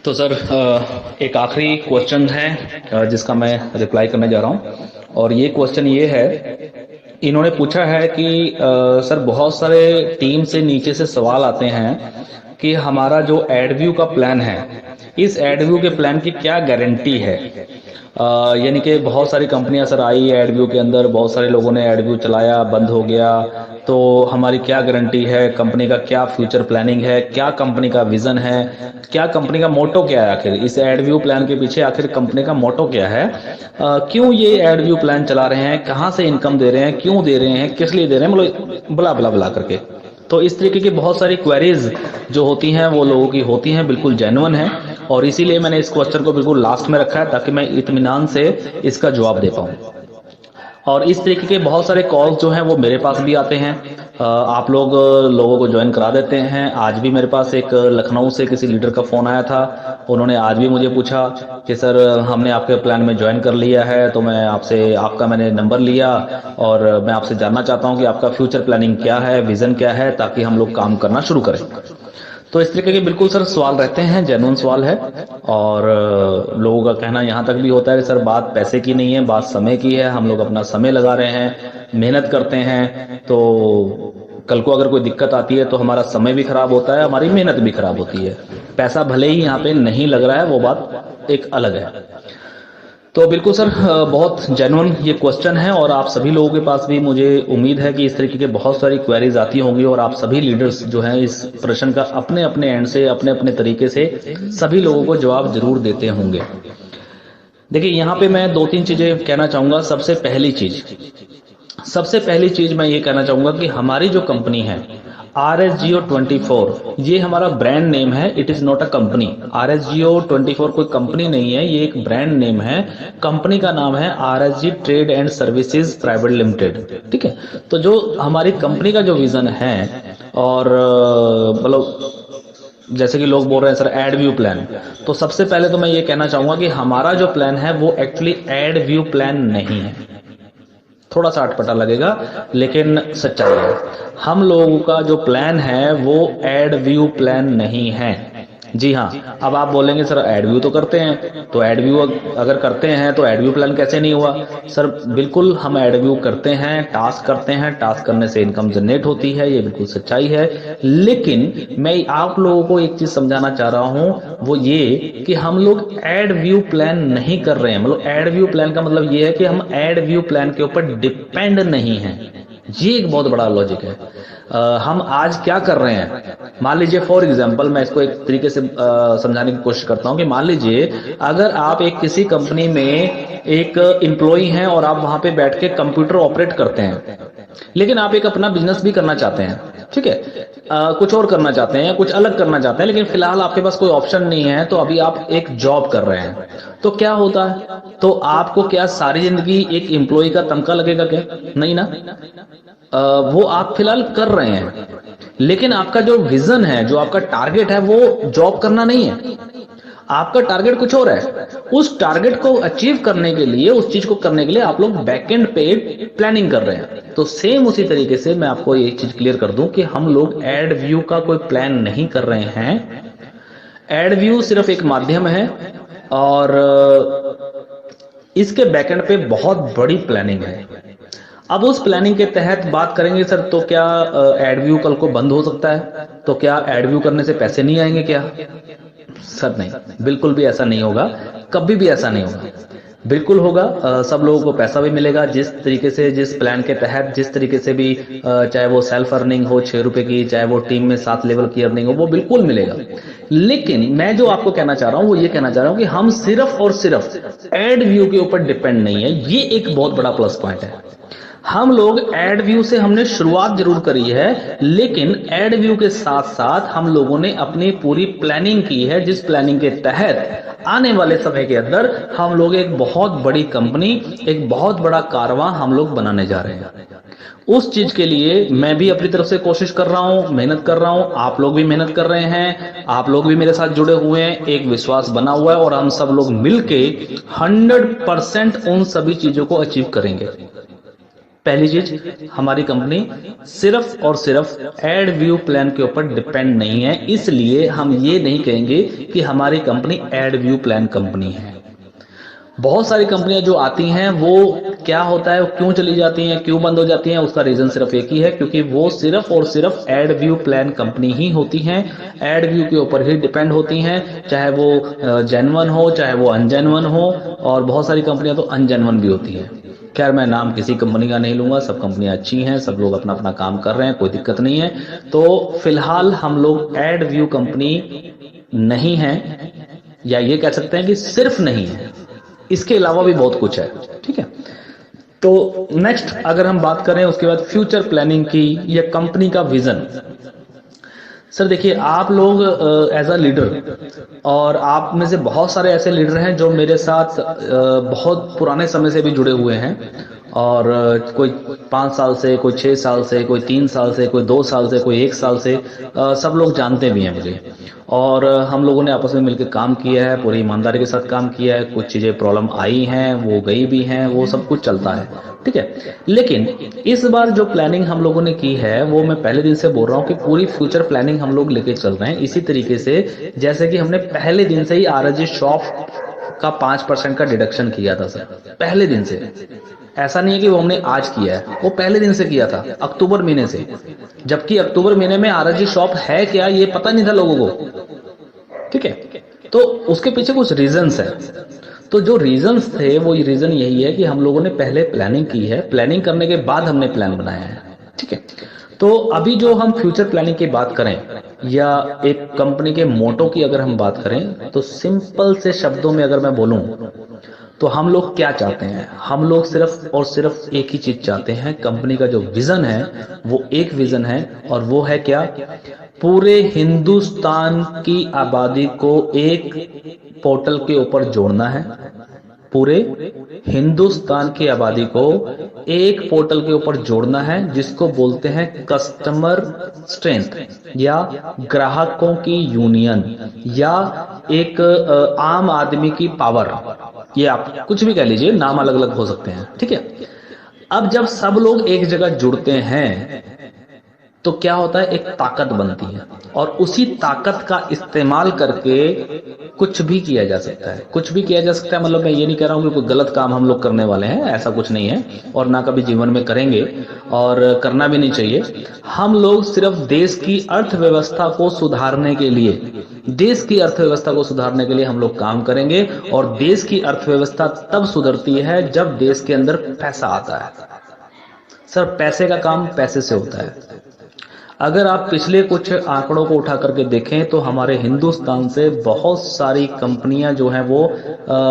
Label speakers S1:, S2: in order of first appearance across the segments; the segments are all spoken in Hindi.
S1: तो सर एक आखिरी क्वेश्चन है जिसका मैं रिप्लाई करने जा रहा हूँ। और ये क्वेश्चन ये है, इन्होंने पूछा है कि सर बहुत सारे टीम से नीचे से सवाल आते हैं कि हमारा जो एडव्यू का प्लान है, इस एडव्यू के प्लान की क्या गारंटी है। यानी कि बहुत सारी कंपनियां सर आई एडव्यू के अंदर, बहुत सारे लोगों ने एडव्यू चलाया, बंद हो गया, तो हमारी क्या गारंटी है, कंपनी का क्या फ्यूचर प्लानिंग है, क्या कंपनी का विजन है, क्या कंपनी का मोटो क्या है, आखिर इस एडव्यू प्लान के पीछे आखिर कंपनी का मोटो क्या है, क्यों ये एडव्यू प्लान चला रहे हैं, कहाँ से इनकम दे रहे हैं, क्यों दे रहे हैं, किस लिए दे रहे हैं, मतलब बला बला बला करके। तो इस तरीके की बहुत सारी क्वेरीज जो होती हैं वो लोगों की होती हैं, बिल्कुल जेन्युइन है, और इसीलिए मैंने इस क्वेश्चन को बिल्कुल लास्ट में रखा है ताकि मैं इत्मीनान से इसका जवाब दे पाऊँ। और इस तरीके के बहुत सारे कॉल्स जो हैं वो मेरे पास भी आते हैं, आप लोग लोगों को ज्वाइन करा देते हैं। आज भी मेरे पास एक लखनऊ से किसी लीडर का फ़ोन आया था, उन्होंने आज भी मुझे पूछा कि सर हमने आपके प्लान में ज्वाइन कर लिया है, तो मैं आपसे आपका मैंने नंबर लिया और मैं आपसे जानना चाहता हूं कि आपका फ्यूचर प्लानिंग क्या है, विज़न क्या है, ताकि हम लोग काम करना शुरू करें। तो इस तरीके के बिल्कुल सर सवाल रहते हैं, जेन्युइन सवाल है। और लोगों का कहना यहाँ तक भी होता है कि सर बात पैसे की नहीं है, बात समय की है, हम लोग अपना समय लगा रहे हैं, मेहनत करते हैं, तो कल को अगर कोई दिक्कत आती है तो हमारा समय भी खराब होता है, हमारी मेहनत भी खराब होती है। पैसा भले ही यहाँ पे नहीं लग रहा है, वो बात एक अलग है। तो बिल्कुल सर बहुत जेन्युइन ये क्वेश्चन है, और आप सभी लोगों के पास भी मुझे उम्मीद है कि इस तरीके के बहुत सारी क्वेरीज आती होंगी, और आप सभी लीडर्स जो हैं इस प्रश्न का अपने अपने एंड से, अपने अपने तरीके से सभी लोगों को जवाब जरूर देते होंगे। देखिए यहाँ पे मैं दो तीन चीजें कहना चाहूंगा। सबसे पहली चीज मैं ये कहना चाहूंगा कि हमारी जो कंपनी है RSGO24, ये हमारा ब्रांड नेम है, it is not a company. RSGO24 कोई कंपनी नहीं है, ये एक ब्रांड नेम है। कंपनी का नाम है RSG trade and services private limited, ठीक है। तो जो हमारी कंपनी का जो विजन है, और मतलब जैसे कि लोग बोल रहे हैं सर एडव्यू प्लान, तो सबसे पहले तो मैं ये कहना चाहूंगा कि हमारा जो प्लान है वो एक्चुअली एडव्यू प्लान नहीं है। थोड़ा सा अटपटा लगेगा लेकिन सच्चाई है, हम लोगों का जो प्लान है वो एडव्यू प्लान नहीं है। जी हाँ, अब आप बोलेंगे सर एडव्यू तो करते हैं, तो एडव्यू अगर करते हैं तो एडव्यू प्लान कैसे नहीं हुआ। सर बिल्कुल हम एडव्यू करते हैं, टास्क करते हैं, टास्क करने से इनकम जनरेट होती है, ये बिल्कुल सच्चाई है। लेकिन मैं आप लोगों को एक चीज समझाना चाह रहा हूं, वो ये कि हम लोग एडव्यू प्लान नहीं कर रहे हैं। मतलब एडव्यू प्लान का मतलब ये है कि हम एडव्यू प्लान के ऊपर डिपेंड नहीं है। ये एक बहुत बड़ा लॉजिक है। हम आज क्या कर रहे हैं, मान लीजिए फॉर एग्जांपल, मैं इसको एक तरीके से समझाने की कोशिश करता हूं कि मान लीजिए अगर आप एक किसी कंपनी में एक एम्प्लॉई हैं और आप वहां पे बैठ के कंप्यूटर ऑपरेट करते हैं, लेकिन आप एक अपना बिजनेस भी करना चाहते हैं, ठीक है, कुछ और करना चाहते हैं, कुछ अलग करना चाहते हैं, लेकिन फिलहाल आपके पास कोई ऑप्शन नहीं है, तो अभी आप एक जॉब कर रहे हैं। तो क्या होता है, तो आपको क्या सारी जिंदगी एक एम्प्लॉय का तनख्वाह लगेगा क्या? नहीं ना। वो आप फिलहाल कर रहे हैं, लेकिन आपका जो विजन है, जो आपका टारगेट है, वो जॉब करना नहीं है। आपका टारगेट कुछ और है। उस टारगेट को अचीव करने के लिए, उस चीज को करने के लिए आप लोग बैकएंड पे प्लानिंग कर रहे हैं। तो सेम उसी तरीके से मैं आपको ये चीज क्लियर कर दूं कि हम लोग एडव्यू का कोई प्लान नहीं कर रहे हैं। एडव्यू सिर्फ एक माध्यम है, और इसके बैकएंड पे बहुत बड़ी प्लानिंग है। अब उस प्लानिंग के तहत बात करेंगे सर, तो क्या एडव्यू कल को बंद हो सकता है? तो क्या एडव्यू करने से पैसे नहीं आएंगे क्या? सर नहीं, बिल्कुल भी ऐसा नहीं होगा, कभी भी ऐसा नहीं होगा। बिल्कुल होगा, सब लोगों को पैसा भी मिलेगा जिस तरीके से, जिस प्लान के तहत, जिस तरीके से भी, चाहे वो सेल्फ अर्निंग हो 6 रुपए की, चाहे वो टीम में 7 लेवल की अर्निंग हो, वो बिल्कुल मिलेगा। लेकिन मैं जो आपको कहना चाह रहा हूं वो ये कहना चाह रहा हूं कि हम सिर्फ और सिर्फ एडव्यू के ऊपर डिपेंड नहीं है। ये एक बहुत बड़ा प्लस पॉइंट है। हम लोग एडव्यू से हमने शुरुआत जरूर करी है, लेकिन एडव्यू के साथ साथ हम लोगों ने अपनी पूरी प्लानिंग की है, जिस प्लानिंग के तहत आने वाले समय के अंदर हम लोग एक बहुत बड़ी कंपनी, एक बहुत बड़ा कारवां हम लोग बनाने जा रहे हैं। उस चीज के लिए मैं भी अपनी तरफ से कोशिश कर रहा हूं, मेहनत कर रहा हूं, आप लोग भी मेहनत कर रहे हैं, आप लोग भी मेरे साथ जुड़े हुए हैं, एक विश्वास बना हुआ है, और हम सब लोग मिलके 100% उन सभी चीजों को अचीव करेंगे। पहली चीज, हमारी कंपनी सिर्फ और सिर्फ एड व्यू प्लान के ऊपर डिपेंड नहीं है, इसलिए हम ये नहीं कहेंगे कि हमारी company add view plan company है। बहुत सारी कंपनियां जो आती हैं वो क्या होता है, क्यों चली जाती हैं, क्यों बंद हो जाती हैं, उसका रीजन सिर्फ एक ही है, क्योंकि वो सिर्फ और सिर्फ एड व्यू प्लान कंपनी ही होती हैं, एड व्यू के ऊपर ही डिपेंड होती हैं, चाहे वो जेन्युइन हो चाहे वो अनजेन्युइन हो, और बहुत सारी कंपनियां तो अनजेन्युइन भी होती हैं। खैर, मैं नाम किसी कंपनी का नहीं लूंगा, सब कंपनियां अच्छी हैं, सब लोग अपना अपना काम कर रहे हैं, कोई दिक्कत नहीं है। तो फिलहाल हम लोग एड व्यू कंपनी नहीं है, या ये कह सकते हैं कि सिर्फ नहीं है, इसके अलावा भी बहुत कुछ है। ठीक है, तो नेक्स्ट अगर हम बात करें उसके बाद फ्यूचर प्लानिंग की या कंपनी का विजन। सर देखिए, आप लोग एज अ लीडर, और आप में से बहुत सारे ऐसे लीडर हैं जो मेरे साथ बहुत पुराने समय से भी जुड़े हुए हैं, और कोई 5 साल से, कोई 6 साल से, कोई 3 साल से, कोई 2 साल से, कोई 1 साल से, सब लोग जानते भी हैं मुझे, और हम लोगों ने आपस में मिलकर काम किया है, पूरी ईमानदारी के साथ काम किया है। कुछ चीजें प्रॉब्लम आई हैं, वो गई भी हैं, वो सब कुछ चलता है। ठीक है, लेकिन इस बार जो प्लानिंग हम लोगों ने की है, वो मैं पहले दिन से बोल रहा हूँ कि पूरी फ्यूचर प्लानिंग हम लोग लेके चल रहे हैं, इसी तरीके से जैसे कि हमने पहले दिन से ही आरएसजी शॉप का 5% का डिडक्शन किया था। सर पहले दिन से, ऐसा नहीं है कि वो हमने आज किया है, वो पहले दिन से किया था, अक्टूबर महीने से, जबकि अक्टूबर महीने में आरएसजी शॉप है क्या ये पता नहीं था लोगों को। ठीक है, तो उसके पीछे कुछ रीजंस है। तो जो रीजंस थे वो ये रीजन यही है कि हम लोगों ने पहले प्लानिंग की है, प्लानिंग करने के बाद हमने प्लान बनाया है। ठीक है, तो अभी जो हम फ्यूचर प्लानिंग की बात करें या एक कंपनी के मोटो की अगर हम बात करें, तो सिंपल से शब्दों में अगर मैं बोलूं तो हम लोग क्या चाहते हैं, हम लोग सिर्फ और सिर्फ एक ही चीज चाहते हैं। कंपनी का जो विजन है वो एक विजन है, और वो है क्या, पूरे हिंदुस्तान की आबादी को एक पोर्टल के ऊपर जोड़ना है। पूरे हिंदुस्तान की आबादी को एक पोर्टल के ऊपर जोड़ना है, जिसको बोलते हैं कस्टमर स्ट्रेंथ, या ग्राहकों की यूनियन, या एक आम आदमी की पावर, ये आप कुछ भी कह लीजिए, नाम अलग अलग हो सकते हैं। ठीक है, अब जब सब लोग एक जगह जुड़ते हैं तो क्या होता है, एक ताकत बनती है, और उसी ताकत का इस्तेमाल करके कुछ भी किया जा सकता है। कुछ भी किया जा सकता है मतलब मैं ये नहीं कह रहा हूं कि कोई गलत काम हम लोग करने वाले हैं, ऐसा कुछ नहीं है, और ना कभी जीवन में करेंगे, और करना भी नहीं चाहिए। हम लोग सिर्फ देश की अर्थव्यवस्था को सुधारने के लिए, देश की अर्थव्यवस्था को सुधारने के लिए हम लोग काम करेंगे, और देश की अर्थव्यवस्था तब सुधरती है जब देश के अंदर पैसा आता है। सर पैसे का काम पैसे से होता है। अगर आप पिछले कुछ आंकड़ों को उठा करके देखें तो हमारे हिंदुस्तान से बहुत सारी कंपनियां जो हैं वो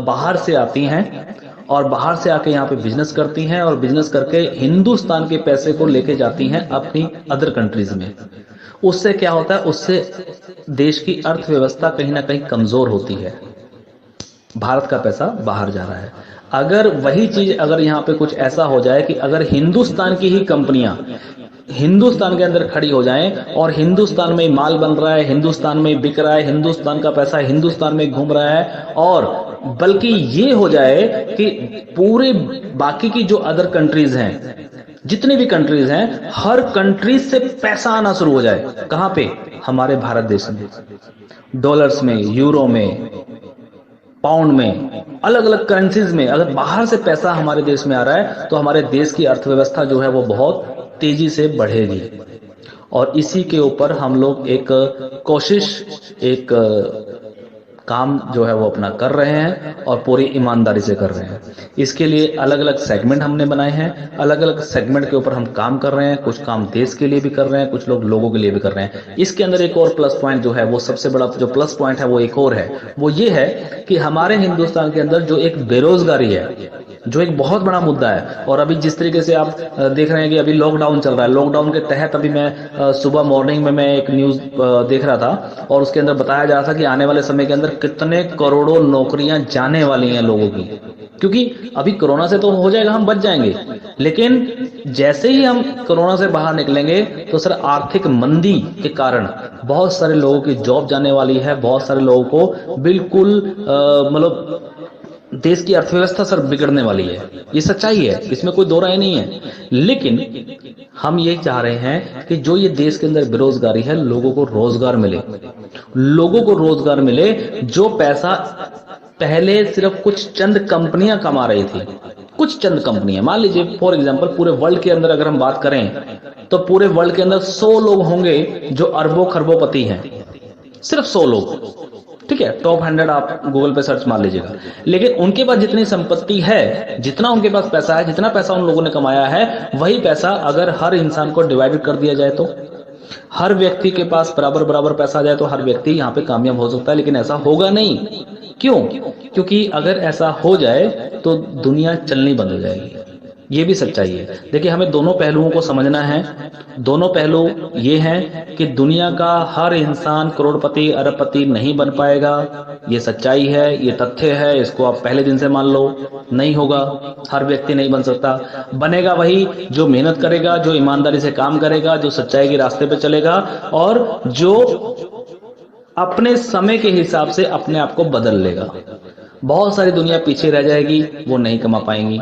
S1: बाहर से आती हैं, और बाहर से आके यहाँ पे बिजनेस करती हैं, और बिजनेस करके हिंदुस्तान के पैसे को लेके जाती हैं अपनी अदर कंट्रीज में। उससे क्या होता है, उससे देश की अर्थव्यवस्था कहीं ना कहीं कमजोर होती है, भारत का पैसा बाहर जा रहा है। अगर वही चीज अगर यहाँ पे कुछ ऐसा हो जाए कि अगर हिंदुस्तान की ही कंपनियां हिंदुस्तान के अंदर खड़ी हो जाएं, और हिंदुस्तान में माल बन रहा है, हिंदुस्तान में बिक रहा है, हिंदुस्तान का पैसा हिंदुस्तान में घूम रहा है, और बल्कि ये हो जाए कि पूरे बाकी की जो अदर कंट्रीज हैं, जितनी भी कंट्रीज हैं, हर कंट्रीज से पैसा आना शुरू हो जाए। कहां पे, हमारे भारत देश में, डॉलर्स में, यूरो में, पाउंड में, अलग अलग करेंसीज में अगर बाहर से पैसा हमारे देश में आ रहा है तो हमारे देश की अर्थव्यवस्था जो है वो बहुत तेजी से बढ़ेगी। और इसी के ऊपर हम लोग एक कोशिश, एक काम जो है वो अपना कर रहे हैं, और पूरी ईमानदारी से कर रहे हैं। इसके लिए अलग अलग सेगमेंट हमने बनाए हैं, अलग अलग सेगमेंट के ऊपर हम काम कर रहे हैं। कुछ काम देश के लिए भी कर रहे हैं, कुछ लोग लोगों के लिए भी कर रहे हैं। इसके अंदर एक और प्लस पॉइंट जो है, वो सबसे बड़ा जो प्लस पॉइंट है वो एक और है, वो ये है कि हमारे हिंदुस्तान के अंदर जो एक बेरोजगारी है, जो एक बहुत बड़ा मुद्दा है, और अभी जिस तरीके से आप देख रहे हैं कि अभी लॉकडाउन चल रहा है, लॉकडाउन के तहत अभी मैं सुबह मॉर्निंग में मैं एक न्यूज देख रहा था, और उसके अंदर बताया जा रहा था कि आने वाले समय के अंदर कितने करोड़ों नौकरियां जाने वाली हैं लोगों की। क्योंकि अभी कोरोना से तो हो जाएगा, हम बच जाएंगे, लेकिन जैसे ही हम कोरोना से बाहर निकलेंगे तो सर आर्थिक मंदी के कारण बहुत सारे लोगों की जॉब जाने वाली है, बहुत सारे लोगों को बिल्कुल मतलब देश की अर्थव्यवस्था सर बिगड़ने वाली है, ये सच्चाई है, इसमें कोई दो राय नहीं है। लेकिन हम ये चाह रहे हैं कि जो ये देश के अंदर बेरोजगारी है, लोगों को रोजगार मिले, लोगों को रोजगार मिले। जो पैसा पहले सिर्फ कुछ चंद कंपनियां कमा रही थी, कुछ चंद कंपनियां, मान लीजिए फॉर एग्जांपल पूरे वर्ल्ड के अंदर अगर हम बात करें तो पूरे वर्ल्ड के अंदर 100 लोग होंगे जो अरबों खरबोपति हैं, सिर्फ 100 लोग, ठीक है, टॉप 100 आप गूगल पे सर्च मार लीजिएगा। लेकिन उनके पास जितनी संपत्ति है, जितना उनके पास पैसा है, जितना पैसा उन लोगों ने कमाया है, वही पैसा अगर हर इंसान को डिवाइडेड कर दिया जाए तो हर व्यक्ति के पास बराबर बराबर पैसा आ जाए तो हर व्यक्ति यहाँ पे कामयाब हो सकता है। लेकिन ऐसा होगा नहीं। क्यों? क्योंकि अगर ऐसा हो जाए तो दुनिया चलनी बंद हो जाएगी। ये भी सच्चाई है। देखिए, हमें दोनों पहलुओं को समझना है। दोनों पहलू ये हैं कि दुनिया का हर इंसान करोड़पति अरबपति नहीं बन पाएगा, ये सच्चाई है, ये तथ्य है, इसको आप पहले दिन से मान लो। नहीं होगा, हर व्यक्ति नहीं बन सकता। बनेगा वही जो मेहनत करेगा, जो ईमानदारी से काम करेगा, जो सच्चाई के रास्ते पे चलेगा और जो अपने समय के हिसाब से अपने आप को बदल लेगा। बहुत सारी दुनिया पीछे रह जाएगी, वो नहीं कमा पाएंगी,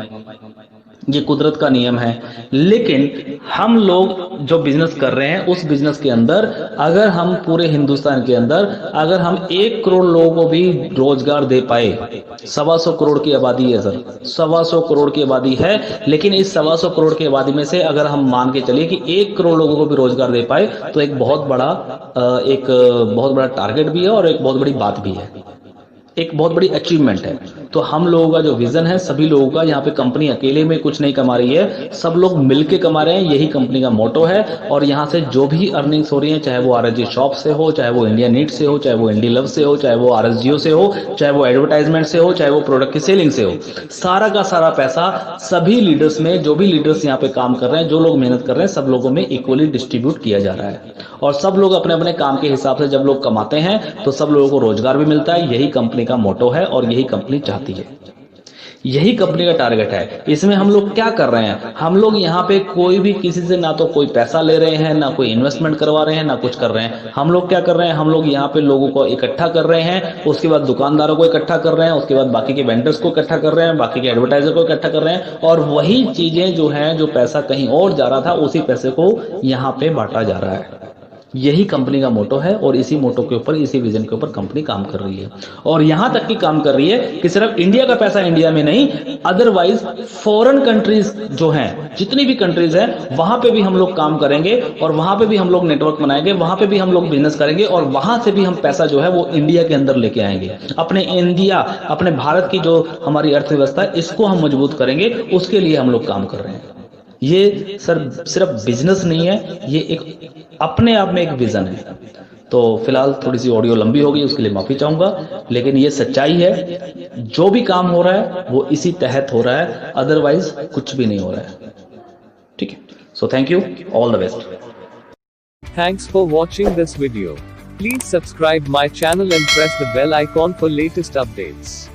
S1: ये कुदरत का नियम है। लेकिन हम लोग जो बिजनेस कर रहे हैं, उस बिजनेस के अंदर अगर हम पूरे हिंदुस्तान के अंदर अगर हम 1 करोड़ लोगों को भी रोजगार दे पाए, 125 करोड़ की आबादी है सर, 125 करोड़ की आबादी है, लेकिन इस 125 करोड़ की आबादी में से अगर हम मान के चलिए कि 1 करोड़ लोगों को भी रोजगार दे पाए तो एक बहुत बड़ा टारगेट भी है और एक बहुत बड़ी बात भी है, एक बहुत बड़ी अचीवमेंट है। तो हम लोगों का जो विजन है, सभी लोगों का, यहाँ पे कंपनी अकेले में कुछ नहीं कमा रही है, सब लोग मिलके कमा रहे हैं, यही कंपनी का मोटो है। और यहाँ से जो भी अर्निंग्स हो रही है, चाहे वो आरएसजी शॉप से हो, चाहे वो इंडिया नीट से हो, चाहे वो इंडी लव से हो, चाहे वो आरएसजीओ से हो, चाहे वो एडवर्टाइजमेंट से हो, चाहे वो प्रोडक्ट की सेलिंग से हो, सारा का सारा पैसा सभी लीडर्स में, जो भी लीडर्स यहाँ पे काम कर रहे हैं, जो लोग मेहनत कर रहे हैं, सब लोगों में इक्वली डिस्ट्रीब्यूट किया जा रहा है। और सब लोग अपने अपने काम के हिसाब से जब लोग कमाते हैं तो सब लोगों को रोजगार भी मिलता है। यही कंपनी का मोटो है और यही कंपनी चाहती है, यही कंपनी का टारगेट है। इसमें हम लोग क्या कर रहे हैं? हम लोग यहाँ पे कोई भी किसी से ना तो कोई पैसा ले रहे हैं, ना कोई इन्वेस्टमेंट करवा रहे हैं, ना कुछ कर रहे हैं। हम लोग क्या कर रहे हैं? हम लोग यहाँ पे लोगों को इकट्ठा कर रहे हैं, उसके बाद दुकानदारों को इकट्ठा कर रहे हैं, उसके बाद बाकी के वेंडर्स को इकट्ठा कर रहे हैं, बाकी के एडवर्टाइजर को इकट्ठा कर रहे हैं, और वही चीजें जो है, जो पैसा कहीं और जा रहा था, उसी पैसे को यहाँ पे बांटा जा रहा है। यही कंपनी का मोटो है और इसी मोटो के ऊपर, इसी विजन के ऊपर कंपनी काम कर रही है। और यहां तक की काम कर रही है कि सिर्फ इंडिया का पैसा इंडिया में नहीं, अदरवाइज फॉरेन कंट्रीज जो हैं, जितनी भी कंट्रीज हैं, वहां पे भी हम लोग काम करेंगे और वहां पे भी हम लोग नेटवर्क बनाएंगे, वहां पे भी हम लोग बिजनेस करेंगे और वहां से भी हम पैसा जो है वो इंडिया के अंदर लेके आएंगे। अपने इंडिया, अपने भारत की जो हमारी अर्थव्यवस्था, इसको हम मजबूत करेंगे, उसके लिए हम लोग काम कर रहे हैं। ये सर सिर्फ बिजनेस नहीं है, ये एक अपने आप में एक विजन है। तो फिलहाल थोड़ी सी ऑडियो लंबी होगी, उसके लिए माफी चाहूंगा, लेकिन ये सच्चाई है। जो भी काम हो रहा है वो इसी तहत हो रहा है, अदरवाइज कुछ भी नहीं हो रहा है। ठीक है, so thank you, all the best.
S2: Thanks for watching this video. Please subscribe my channel and press the bell icon for latest updates.